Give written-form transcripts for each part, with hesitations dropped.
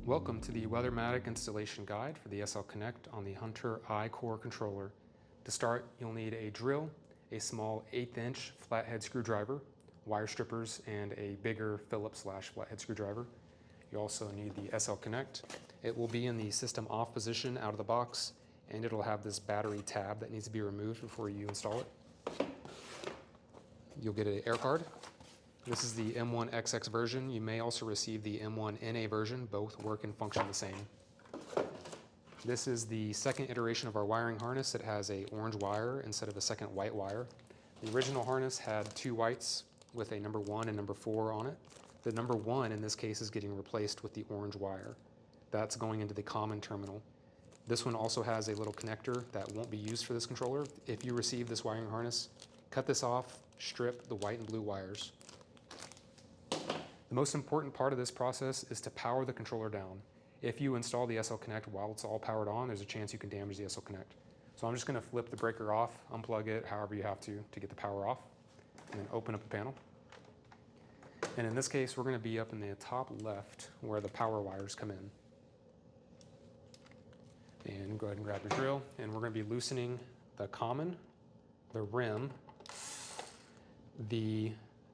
Welcome to the Weathermatic installation guide for the SL Connect on the Hunter I-Core controller. To start, you'll need a drill, a small 1/8" flathead screwdriver, wire strippers, and a bigger Phillips/flathead screwdriver. You also need the SL Connect. It will be in the system off position out of the box, and it'll have this battery tab that needs to be removed before you install it. You'll get an air card. This is the M1XX version. You may also receive the M1NA version. Both work and function the same. This is the second iteration of our wiring harness. It has an orange wire instead of a second white wire. The original harness had two whites with a number 1 and number 4 on it. The number 1 in this case is getting replaced with the orange wire. That's going into the common terminal. This one also has a little connector that won't be used for this controller. If you receive this wiring harness, cut this off, strip the white and blue wires. The most important part of this process is to power the controller down. If you install the SL Connect while it's all powered on, there's a chance you can damage the SL Connect. So I'm just going to flip the breaker off, unplug it, however you have to get the power off, and then open up the panel. And in this case, we're going to be up in the top left where the power wires come in. And go ahead and grab your drill, and we're going to be loosening the common, the rim, the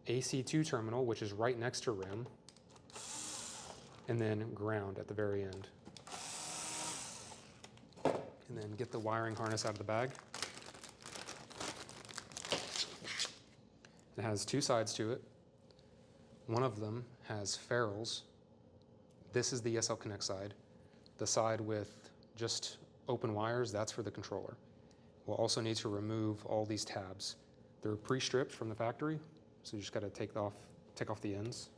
AC2 terminal, which is right next to rim, and then ground at the very end. And then get the wiring harness out of the bag. It has two sides to it. One of them has ferrules. This is the SL Connect side. The side with just open wires, that's for the controller. We'll also need to remove all these tabs. They're pre-stripped from the factory, so you just got to take off the ends.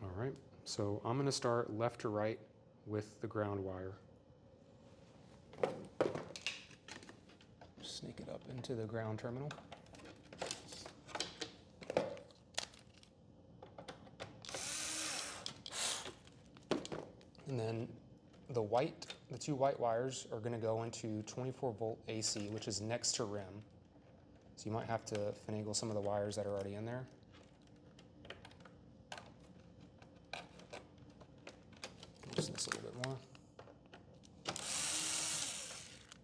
All right, so I'm going to start left to right with the ground wire. Sneak it up into the ground terminal. And then the two white wires are going to go into 24-volt AC, which is next to rim. So you might have to finagle some of the wires that are already in there. Loosen this a little bit more.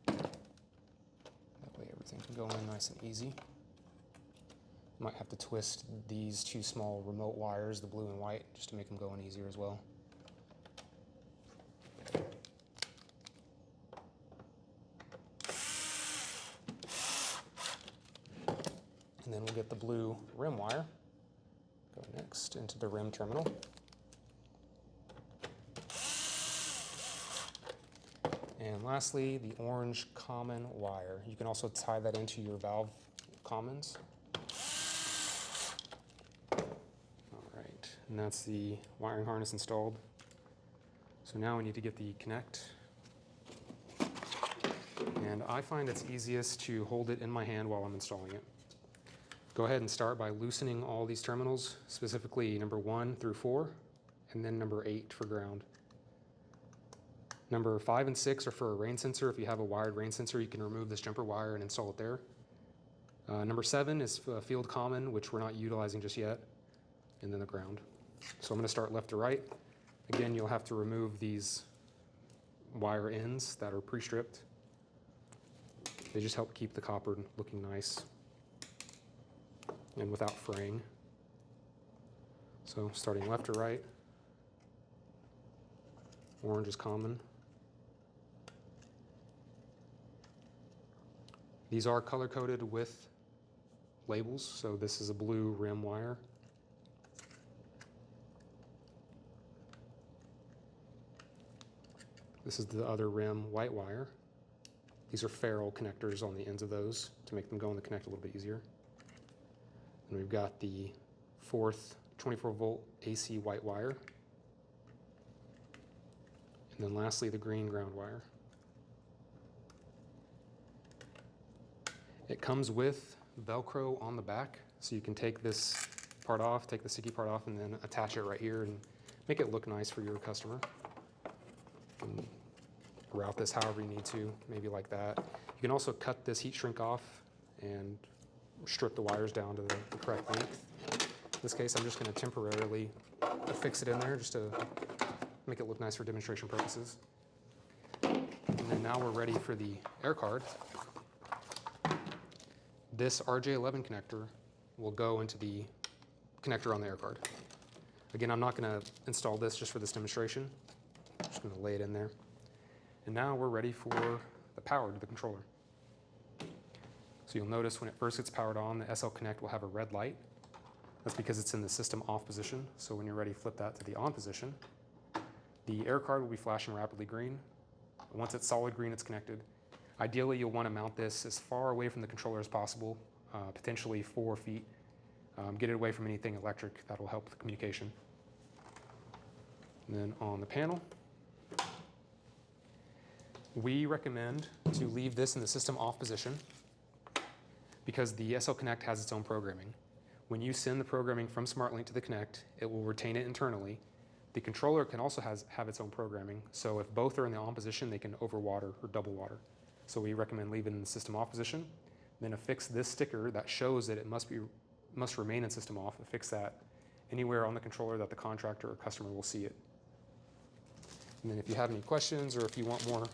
That way everything can go in nice and easy. Might have to twist these two small remote wires, the blue and white, just to make them go in easier as well. And then we'll get the blue rim wire, go next into the rim terminal. And lastly, the orange common wire. You can also tie that into your valve commons. All right, and that's the wiring harness installed. So now we need to get the connect. And I find it's easiest to hold it in my hand while I'm installing it. Go ahead and start by loosening all these terminals, specifically number 1 through 4, and then number 8 for ground. Number 5 and 6 are for a rain sensor. If you have a wired rain sensor, you can remove this jumper wire and install it there. Number 7 is field common, which we're not utilizing just yet, and then the ground. So I'm going to start left to right. Again, you'll have to remove these wire ends that are pre-stripped. They just help keep the copper looking nice and without fraying. So starting left to right, orange is common. These are color coded with labels, so this is a blue rim wire. This is the other rim white wire. These are ferrule connectors on the ends of those to make them go in the connect a little bit easier. And we've got the 4th 24-volt AC white wire. And then lastly, the green ground wire. It comes with Velcro on the back, so you can take this part off, take the sticky part off, and then attach it right here and make it look nice for your customer. can route this however you need to, maybe like that. You can also cut this heat shrink off and strip the wires down to the correct length. In this case, I'm just going to temporarily affix it in there just to make it look nice for demonstration purposes. And then now we're ready for the air card. This RJ11 connector will go into the connector on the air card. Again, I'm not going to install this just for this demonstration. I'm just going to lay it in there. And now we're ready for the power to the controller. So you'll notice when it first gets powered on, the SL Connect will have a red light. That's because it's in the system off position. So when you're ready, flip that to the on position. The air card will be flashing rapidly green. Once it's solid green, it's connected. Ideally, you'll want to mount this as far away from the controller as possible, potentially 4 feet. Get it away from anything electric. That'll help the communication. And then on the panel, we recommend to leave this in the system off position because the SL Connect has its own programming. When you send the programming from SmartLink to the Connect, it will retain it internally. The controller can also have its own programming, so if both are in the on position, they can overwater or double water. So we recommend leaving it in the system off position, then affix this sticker that shows that it must remain in system off. Affix that anywhere on the controller that the contractor or customer will see it. And then if you have any questions or if you want more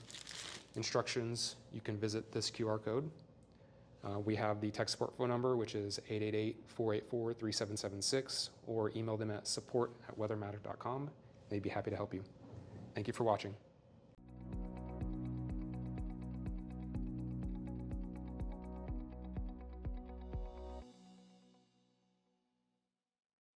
instructions, you can visit this QR code. We have the tech support phone number, which is 888-484-3776, or email them at support@weathermatic.com. They'd be happy to help you. Thank you for watching.